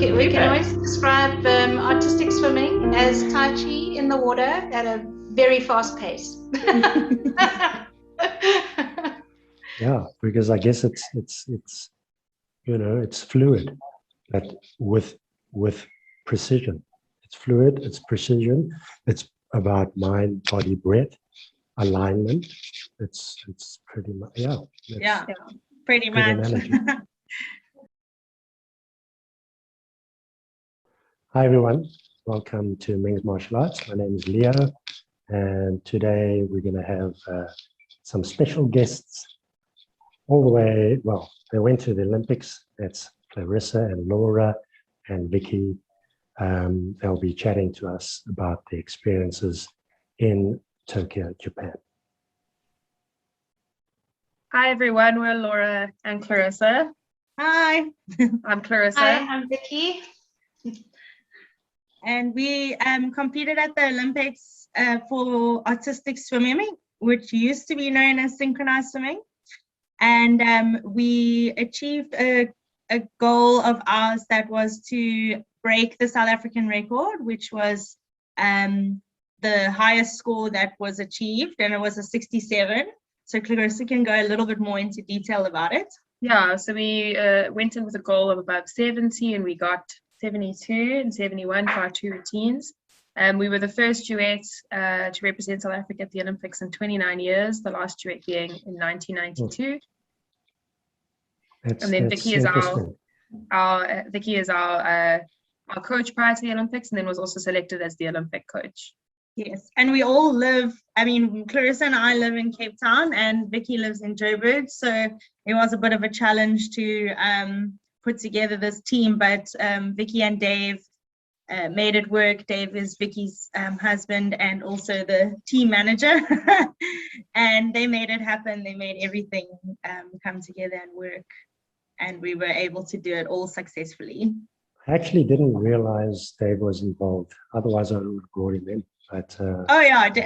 can always describe artistic swimming as Tai Chi in the water at a very fast pace. Yeah, because I guess it's it's fluid, but with precision. It's fluid, it's precision, it's about mind, body, breath, alignment. It's pretty much pretty much. Hi everyone, welcome to Ming's Martial Arts. My name is Leo, and today we're going to have some special guests all the way. Well, they went to the Olympics. That's Clarissa and Laura and Vicky. They'll be chatting to us about the experiences in Tokyo, Japan. Hi everyone, we're Laura and Clarissa. Hi. I'm Clarissa. Hi, I'm Vicky. And we competed at the Olympics for artistic swimming, which used to be known as synchronized swimming. And we achieved a goal of ours that was to break the South African record, which was the highest score that was achieved, and it was a 67. So Clarissa can go a little bit more into detail about it. Yeah, so we went in with a goal of above 70, and we got 72 and 71 for our two routines. We were the first duet to represent South Africa at the Olympics in 29 years, the last duet being in 1992. And then Vicky is our coach prior to the Olympics, and then was also selected as the Olympic coach. Yes, and we all live, I mean, Clarissa and I live in Cape Town and Vicky lives in Joburg, so it was a bit of a challenge to put together this team, but Vicky and Dave made it work. Dave is Vicky's husband and also the team manager, and they made it happen. They made everything come together and work, and we were able to do it all successfully. I actually didn't realize Dave was involved. Otherwise, I would have brought him in. But Dave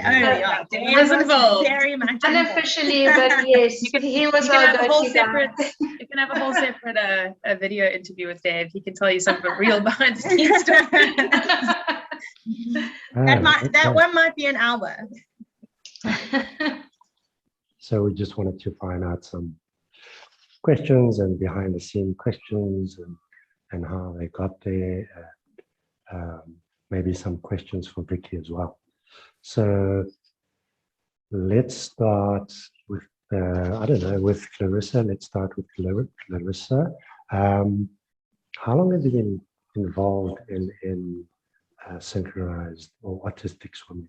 was involved. Very much unofficially, but yes, he was our go-to guy. You can have a whole separate a video interview with Dave. He can tell you some of the real behind the scenes stuff. That one might be an hour. So we just wanted to find out some questions and behind the scene questions and how they got there. Maybe some questions for Vicky as well. So let's start with, with Clarissa. Let's start with Clarissa. How long have you been involved in synchronized or artistic swimming?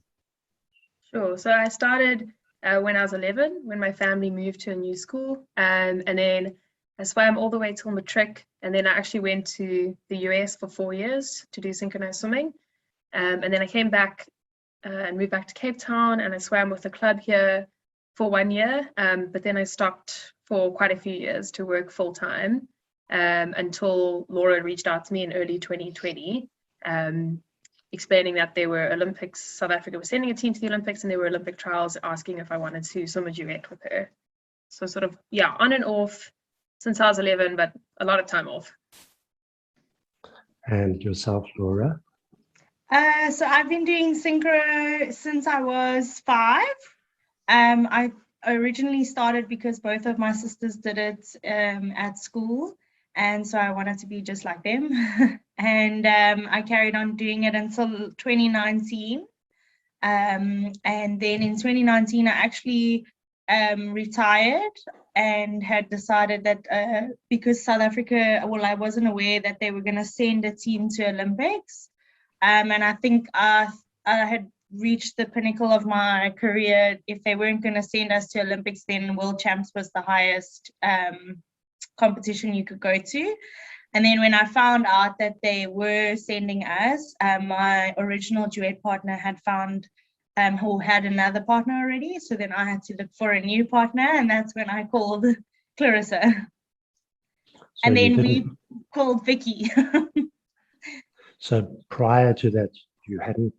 Sure. So I started when I was 11, when my family moved to a new school. And then I swam all the way till matric. And then I actually went to the US for 4 years to do synchronized swimming. And then I came back and moved back to Cape Town, and I swam with the club here for 1 year. But then I stopped for quite a few years to work full time until Laura reached out to me in early 2020, explaining that there were Olympics. South Africa was sending a team to the Olympics, and there were Olympic trials, asking if I wanted to swim a duet with her. So sort of, on and off since I was 11, but a lot of time off. And yourself, Laura? So I've been doing synchro since I was 5. I originally started because both of my sisters did it at school, and so I wanted to be just like them. And I carried on doing it until 2019. And then in 2019, I actually retired and had decided that because South Africa, well, I wasn't aware that they were going to send a team to Olympics. And I think I had reached the pinnacle of my career. If they weren't going to send us to Olympics, then World Champs was the highest competition you could go to. And then when I found out that they were sending us, my original duet partner had found who had another partner already. So then I had to look for a new partner, and that's when I called Clarissa. So and then we called Vicky. So prior to that, you hadn't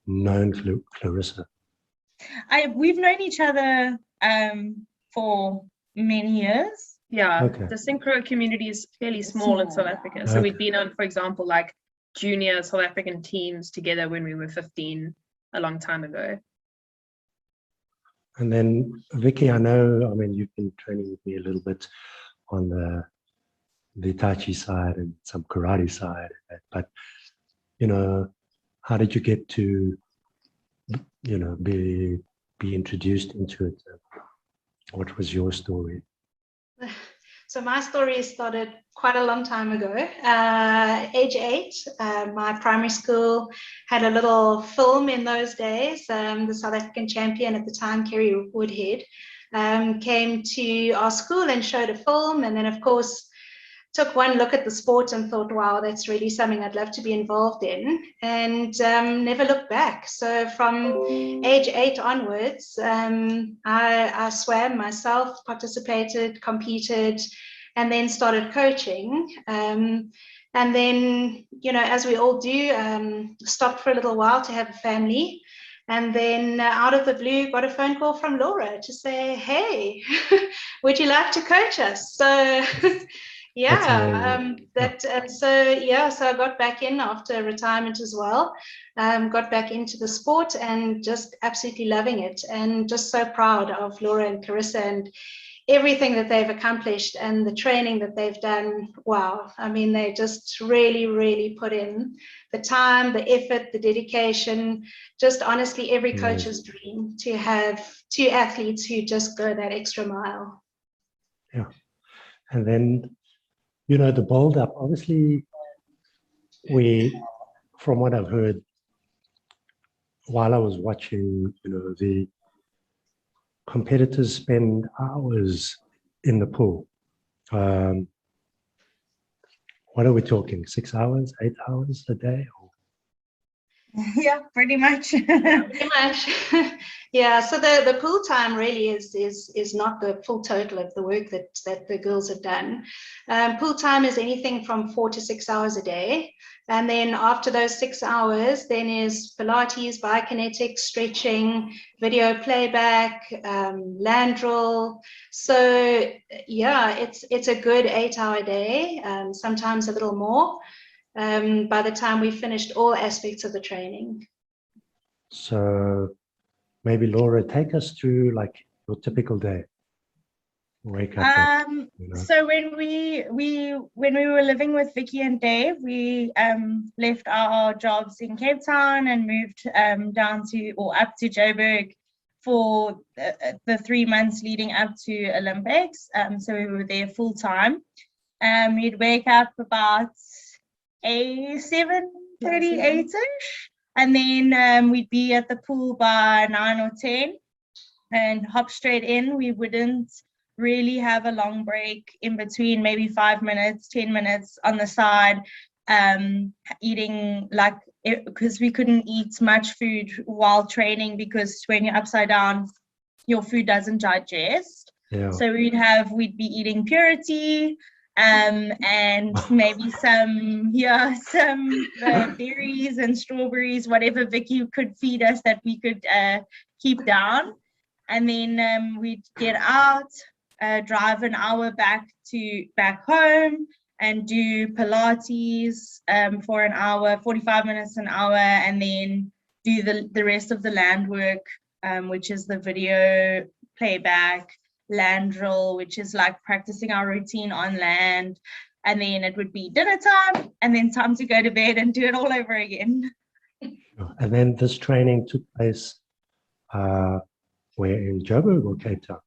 known Clarissa? We've known each other for many years. Yeah, Okay. the synchro community is fairly small in South Africa. So we've been on, for example, like junior South African teams together when we were 15 a long time ago. And then Vicky, I know, I mean, you've been training with me a little bit on the Tai Chi side and some karate side, but, you know, how did you get to, you know, be introduced into it? What was your story? So my story started quite a long time ago. Age 8, my primary school had a little film in those days. The South African champion at the time, Kerry Woodhead, came to our school and showed a film. And then, of course, took one look at the sport and thought, wow, that's really something I'd love to be involved in, and never looked back. So from age 8 onwards, I swam myself, participated, competed, and then started coaching. And then, you know, as we all do, stopped for a little while to have a family. And then out of the blue, got a phone call from Laura to say, hey, would you like to coach us? So yeah, so I got back in after retirement as well, got back into the sport and just absolutely loving it, and just so proud of Laura and Clarissa and everything that they've accomplished and the training that they've done. Wow, I mean, they just really, really put in the time, the effort, the dedication, just honestly every coach's dream to have 2 athletes who just go that extra mile. Yeah, and then, you know, the build up, obviously, from what I've heard while I was watching, you know, the competitors spend hours in the pool. What are we talking? 6 hours, 8 hours a day? Yeah, pretty much. Pretty much. Yeah, so the pool time really is not the full total of the work that the girls have done. Pool time is anything from 4 to 6 hours a day. And then after those 6 hours, then is Pilates, biokinetics, stretching, video playback, land drill. So yeah, it's a good 8-hour day, sometimes a little more. By the time we finished all aspects of the training. So maybe Laura, take us through like your typical day. Wake up. You know. So when we were living with Vicky and Dave, we left our jobs in Cape Town and moved down to or up to Joburg for the 3 months leading up to Olympics. So we were there full time. We'd wake up about 7:38ish, and then we'd be at the pool by 9 or 10 and hop straight in. We wouldn't really have a long break in between, maybe 5 minutes, 10 minutes on the side, eating, like, because we couldn't eat much food while training, because when you're upside down your food doesn't digest. So we'd be eating purity, and maybe some berries and strawberries, whatever Vicky could feed us that we could keep down. And then we'd get out, drive an hour back home, and do Pilates for an hour, 45 minutes, an hour, and then do the rest of the land work, which is the video playback, land drill, which is like practicing our routine on land. And then it would be dinner time, and then time to go to bed and do it all over again. And then this training took place where, in Joburg or Cape Town?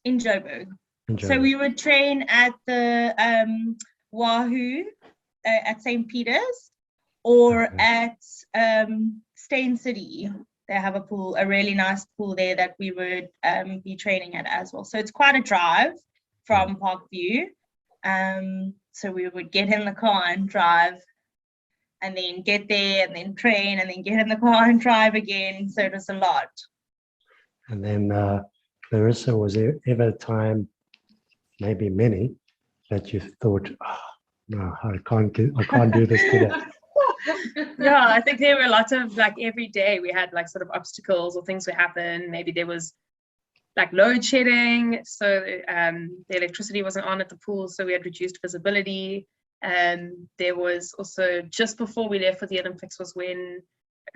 In Joburg. So we would train at the Wahoo at St. Peter's, or at Stain City. They have a really nice pool there that we would be training at as well. So it's quite a drive from Parkview. So we would get in the car and drive, and then get there and then train, and then get in the car and drive again. So it was a lot. And then Clarissa, was there ever a time, maybe many, that you thought, oh, no, I can't do this today? Yeah, I think there were a lot of, like, every day we had like sort of obstacles or things would happen. Maybe there was like load shedding, so the electricity wasn't on at the pool, so we had reduced visibility. There was also, just before we left for the Olympics, was when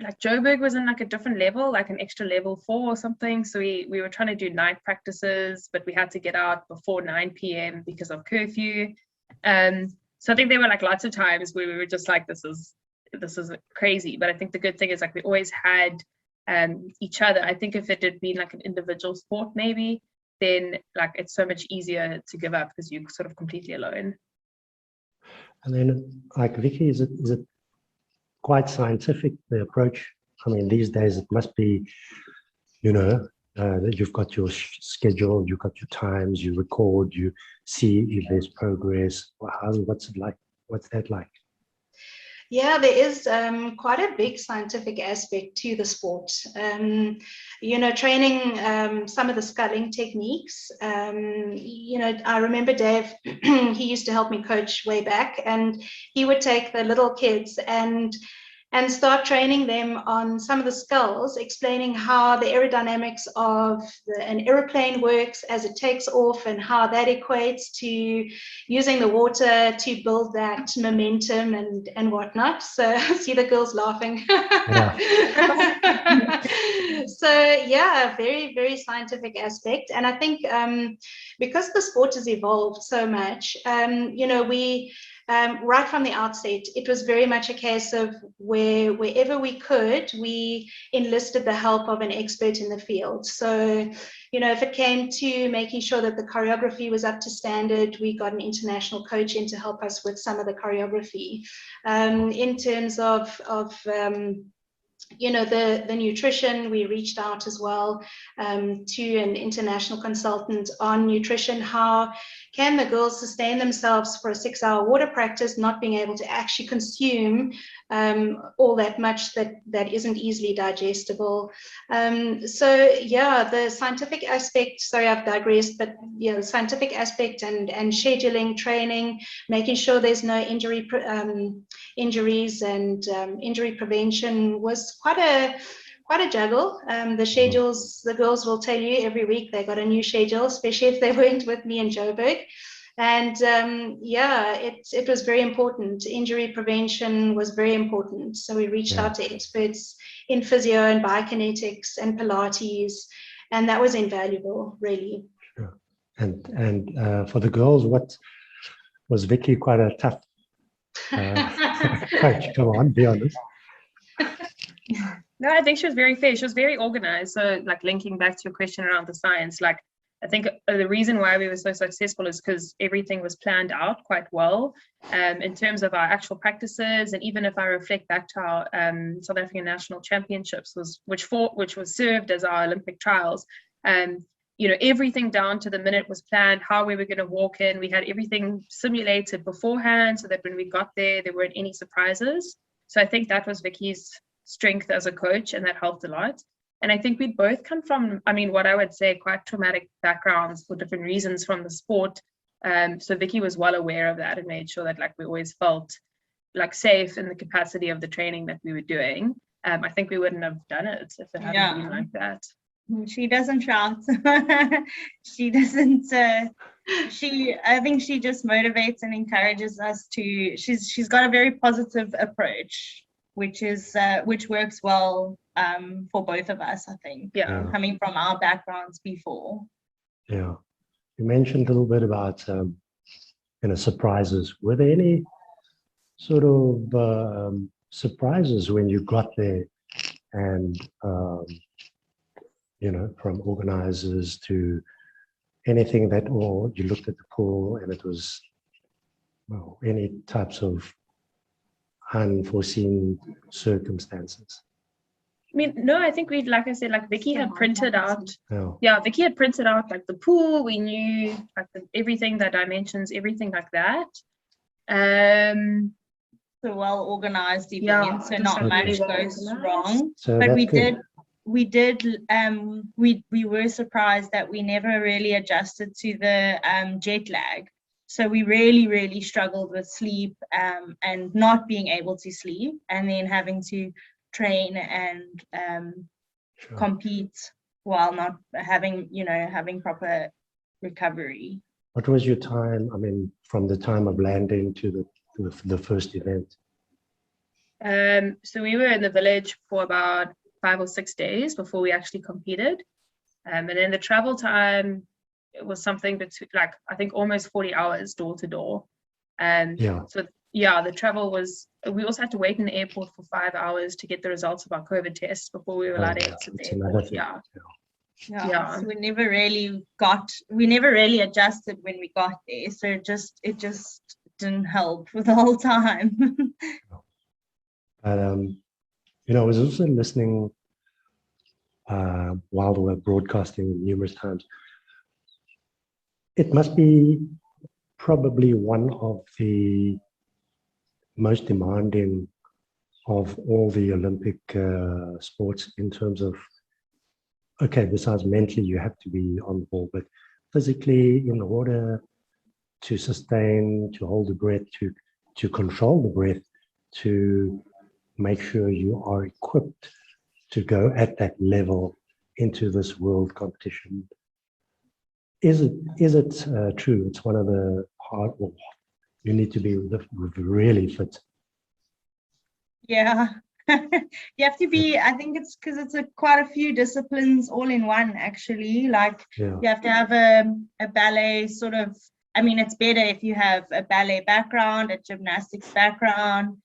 like Joburg was in like a different level, like an extra level 4 or something. So we were trying to do night practices, but we had to get out before 9 p.m. because of curfew. So I think there were like lots of times where we were just like, this is crazy. But I think the good thing is like we always had each other. I think if it had been like an individual sport maybe, then like it's so much easier to give up because you're sort of completely alone. And then, like Vicky, is it quite scientific, the approach? I mean, these days it must be, that you've got your schedule, you've got your times, you record, you see if there's progress. What's it like? What's that like? Yeah, there is quite a big scientific aspect to the sport. Training some of the sculling techniques. I remember Dave, he used to help me coach way back, and he would take the little kids and start training them on some of the sculls, explaining how the aerodynamics of an aeroplane works as it takes off and how that equates to using the water to build that momentum and whatnot. So I see the girls laughing. Yeah. So yeah, very, very scientific aspect. And I think because the sport has evolved so much, right from the outset, it was very much a case of wherever we could, we enlisted the help of an expert in the field. So, if it came to making sure that the choreography was up to standard, we got an international coach in to help us with some of the choreography. In terms of the nutrition, we reached out as well to an international consultant on nutrition. How can the girls sustain themselves for a 6-hour water practice, not being able to actually consume all that much that isn't easily digestible? So yeah, the scientific aspect, sorry, I've digressed, but yeah, the scientific aspect and scheduling, training, making sure there's no injuries and injury prevention was quite a juggle. The schedules, the girls will tell you every week they got a new schedule, especially if they weren't with me in Joburg. And it was very important. Injury prevention was very important. So we reached out to experts in physio and biokinetics and Pilates, and that was invaluable, really. Sure. And for the girls, what was Vicky quite a tough coach? Come on, be honest. No, I think she was very fair. She was very organized. So like linking back to your question around the science, like I think the reason why we were so successful is because everything was planned out quite well in terms of our actual practices. And even if I reflect back to our South African National Championships, which was served as our Olympic trials, everything down to the minute was planned, how we were going to walk in. We had everything simulated beforehand so that when we got there weren't any surprises. So I think that was Vicky's strength as a coach, and that helped a lot. And I think we both come from, what I would say, quite traumatic backgrounds for different reasons from the sport. So Vicky was well aware of that and made sure that like we always felt like safe in the capacity of the training that we were doing. I think we wouldn't have done it if it hadn't been like that. She doesn't shout. She doesn't. I think she just motivates and encourages us to. She's got a very positive approach, which works well for both of us, I think. Coming from our backgrounds before. Yeah, you mentioned a little bit about surprises. Were there any sort of surprises when you got there, and from organizers to anything that, or you looked at the pool and it was any types of unforeseen circumstances? No, I think like I said, like Vicky had printed out. Vicky had printed out like the pool. We knew like everything, the dimensions, everything like that. So well organized event, so not much goes wrong. So but we were surprised that we never really adjusted to the jet lag. So we really struggled with sleep and not being able to sleep, and then having to train and compete while not having, having proper recovery. What was your time, I mean, from the time of landing to the first event? So we were in the village for about 5 or 6 days before we actually competed. And then the travel time, it was something between, like, I think almost 40 hours door to door. So yeah, the travel was, we also had to wait in the airport for 5 hours to get the results of our COVID tests before we were allowed to exit the airport. So we never really adjusted when we got there. So it just didn't help for the whole time. But, I was also listening while they were broadcasting numerous times. It must be probably one of the most demanding of all the Olympic sports in terms of, okay, besides mentally you have to be on the ball, but physically in order to sustain, to hold the breath, to control the breath, to make sure you are equipped to go at that level into this world competition. Is it true? It's one of the hard, well, you need to be really fit. Yeah, you have to be, I think it's because it's quite a few disciplines all in one, actually. Like you have to have a ballet sort of, I mean, it's better if you have a ballet background, a gymnastics background,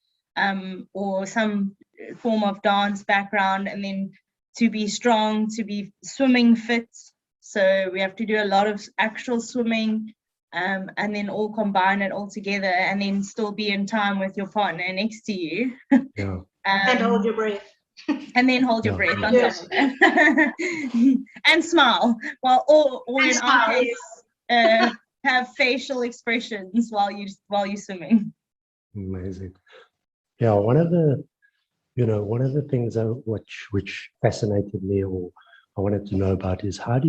or some form of dance background, and then to be strong, to be swimming fit. So we have to do a lot of actual swimming, and then all combine it all together, and then still be in time with your partner next to you. And hold your breath. And then hold your breath on top of that. And smile. Well, or in our case, have facial expressions while you're swimming. Amazing. Yeah, one of the things which fascinated me, or I wanted to know about, is how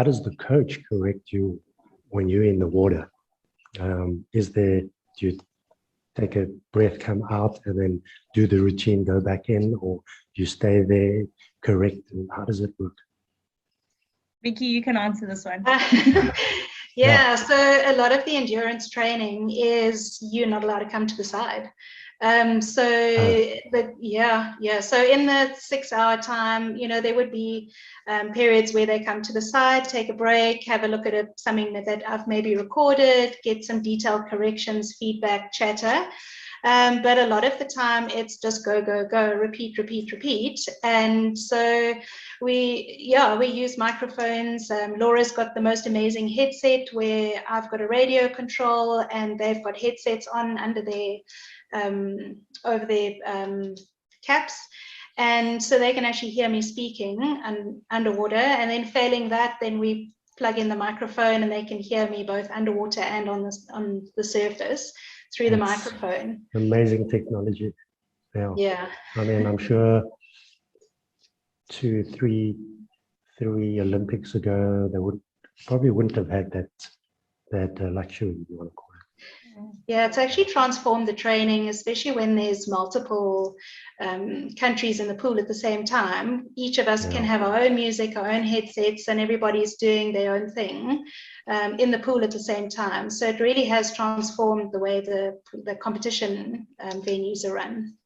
does the coach correct you when you're in the water? Do you take a breath, come out, and then do the routine, go back in, or do you stay there, correct, and how does it work? Vicky, you can answer this one. So a lot of the endurance training is you're not allowed to come to the side. So in the 6 hour time, there would be periods where they come to the side, take a break, have a look at something that I've maybe recorded, get some detailed corrections, feedback, chatter. But a lot of the time it's just go, repeat. And so we use microphones. Laura's got the most amazing headset where I've got a radio control and they've got headsets on under their over their caps, and so they can actually hear me speaking underwater. And then failing that, then we plug in the microphone and they can hear me both underwater and on the surface through the microphone. Amazing technology. Yeah. I mean, I'm sure 2-3 Olympics ago they wouldn't have had that luxury, you want to call it. Yeah, it's actually transformed the training, especially when there's multiple countries in the pool at the same time. Each of us can have our own music, our own headsets, and everybody's doing their own thing in the pool at the same time. So it really has transformed the way the competition venues are run.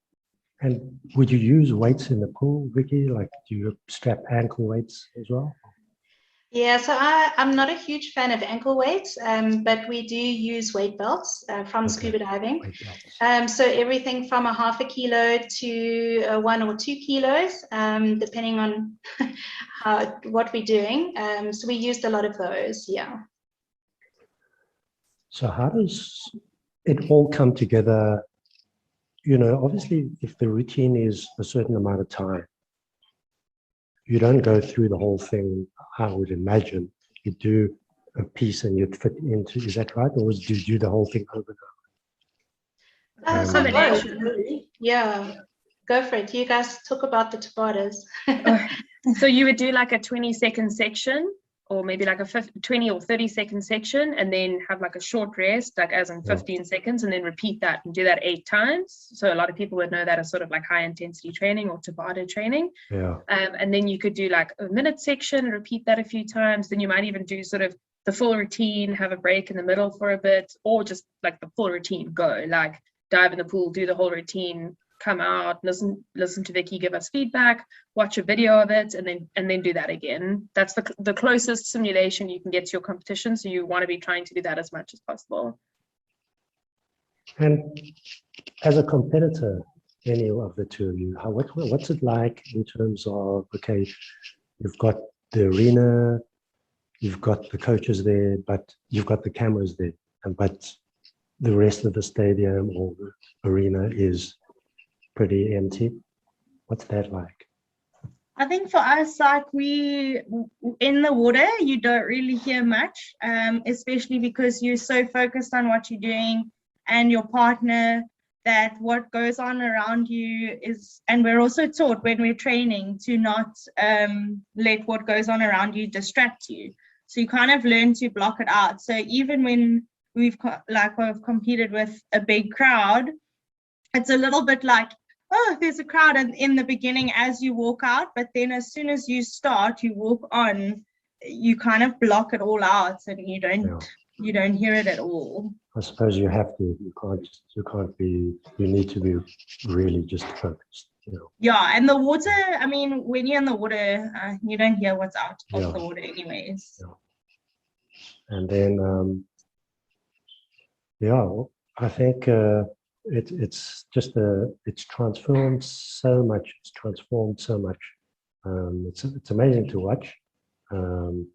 And would you use weights in the pool, Vicky? Like, do you strap ankle weights as well? Yeah, so I'm not a huge fan of ankle weights, but we do use weight belts from scuba diving. So everything from a 0.5 kilo to 1 or 2 kilos, depending on what we're doing. So we used a lot of those, yeah. So how does it all come together? Obviously, if the routine is a certain amount of time, you don't go through the whole thing, I would imagine. You do a piece and you'd fit into, is that right? Or do you do the whole thing over and over? Combination. Yeah, go for it. You guys talk about the Tabatas. So you would do like a 20-second section or maybe like a 20 or 30-second section, and then have like a short rest, like as in 15 seconds, and then repeat that and do that 8 times. So a lot of people would know that as sort of like high intensity training or Tabata training. And then you could do like a minute section and repeat that a few times. Then you might even do sort of the full routine, have a break in the middle for a bit, or just like the full routine, go like dive in the pool, do the whole routine, come out, listen to Vicky give us feedback, watch a video of it, and then do that again. That's the closest simulation you can get to your competition, so you want to be trying to do that as much as possible. And as a competitor, any of the two of you, what's it like in terms of, okay, you've got the arena, you've got the coaches there, but you've got the cameras there, but the rest of the stadium or the arena is pretty empty. What's that like? I think for us, like in the water, you don't really hear much, especially because you're so focused on what you're doing and your partner, that what goes on around you is, and we're also taught when we're training to not let what goes on around you distract you. So you kind of learn to block it out. So even when we've competed with a big crowd, it's a little bit like, oh, there's a crowd in the beginning as you walk out, but then as soon as you start, you walk on, you kind of block it all out, and you don't hear it at all. I suppose you have to. You can't be. You need to be really just focused. Yeah, and the water. I mean, when you're in the water, you don't hear what's out of the water, anyways. Yeah. And then, I think it's transformed so much. It's transformed so much. It's amazing to watch, and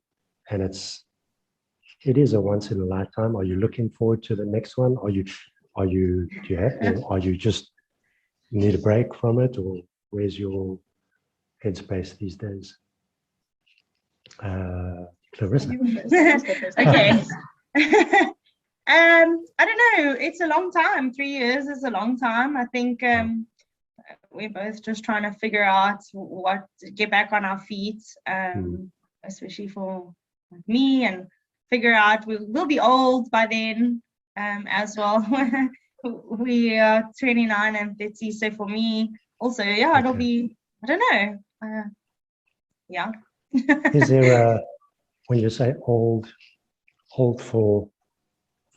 it is a once in a lifetime. Are you looking forward to the next one? Do you just need a break from it, or where's your headspace these days? Clarissa. Okay. I don't know. It's a long time. 3 years is a long time. I think we're both just trying to figure out get back on our feet, especially for me, and figure out we'll be old by then as well. We are 29 and 30, so for me also, it'll be, I don't know. Is there when you say old for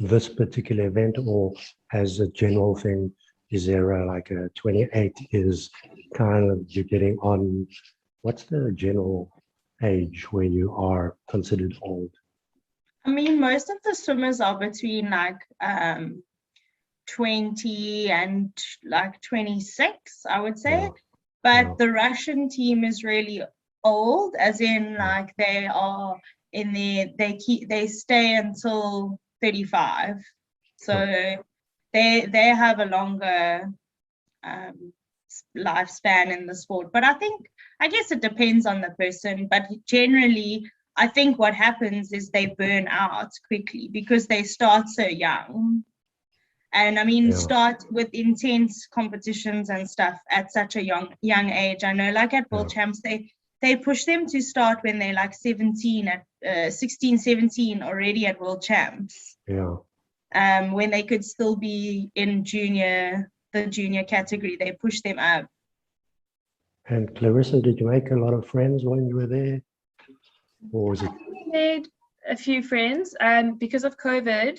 this particular event, or as a general thing, is there like a 28 is kind of you're getting on? What's the general age where you are considered old? I mean, most of the swimmers are between like 20 and like 26, I would say. But the Russian team is really old, as in like they are in they stay until 35. So they have a longer lifespan in the sport. But I guess it depends on the person, but generally I think what happens is they burn out quickly because they start so young. And I mean, start with intense competitions and stuff at such a young age. I know, like at World Champs, they push them to start when they're like 16, 17 already at World Champs. When they could still be in the junior category, they push them up. And Clarissa, did you make a lot of friends when you were there? Or was it? We made a few friends. Because of COVID,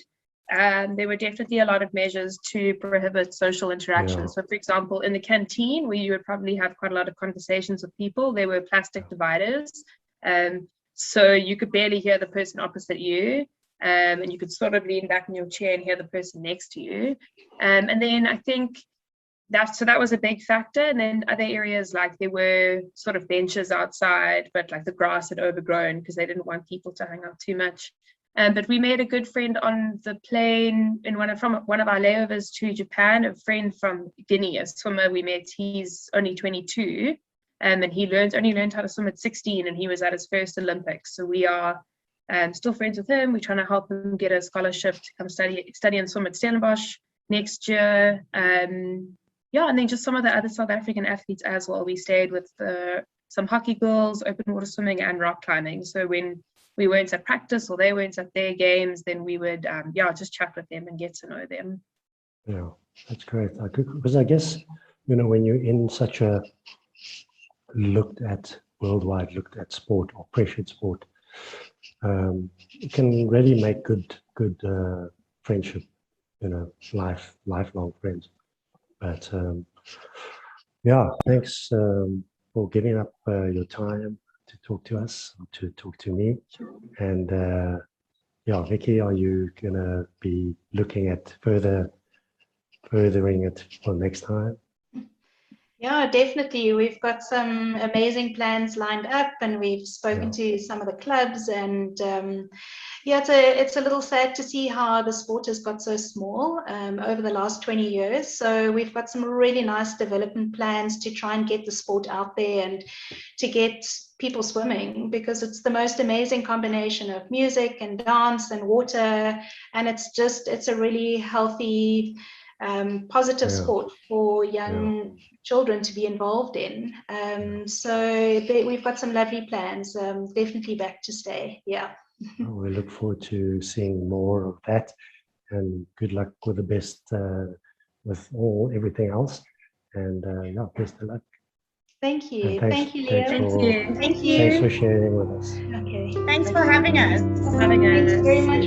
there were definitely a lot of measures to prohibit social interaction. So, for example, in the canteen, where you would probably have quite a lot of conversations with people, there were plastic dividers. So you could barely hear the person opposite you. And you could sort of lean back in your chair and hear the person next to you. And then I think that was a big factor. And then other areas, like there were sort of benches outside, but like the grass had overgrown because they didn't want people to hang out too much. But we made a good friend on the plane in one of our layovers to Japan, a friend from Guinea, a swimmer we met. He's only 22, and he only learned how to swim at 16, and he was at his first Olympics. So we are still friends with him. We're trying to help him get a scholarship to come study and swim at Stellenbosch next year. And then just some of the other South African athletes as well. We stayed with some hockey girls, open water swimming, and rock climbing. So when we weren't at practice or they weren't at their games, then we would just chat with them and get to know them. Yeah, that's great. Because I guess, when you're in such a worldwide looked at sport or pressured sport, you can really make good friendship, lifelong friends. But thanks for giving up your time to talk to us, to talk to me. And Vicky, are you gonna be looking at furthering it for next time? Yeah, definitely. We've got some amazing plans lined up, and we've spoken to some of the clubs, and it's a little sad to see how the sport has got so small over the last 20 years. So we've got some really nice development plans to try and get the sport out there and to get people swimming, because it's the most amazing combination of music and dance and water, and it's a really healthy, positive sport for young children to be involved in. We've got some lovely plans, definitely back to stay. We look forward to seeing more of that, and good luck with the best with everything else, and best of luck. Thank you. Thank you, Leo. Thanks for sharing with us. Okay. Thanks for having us. Having Thanks very much.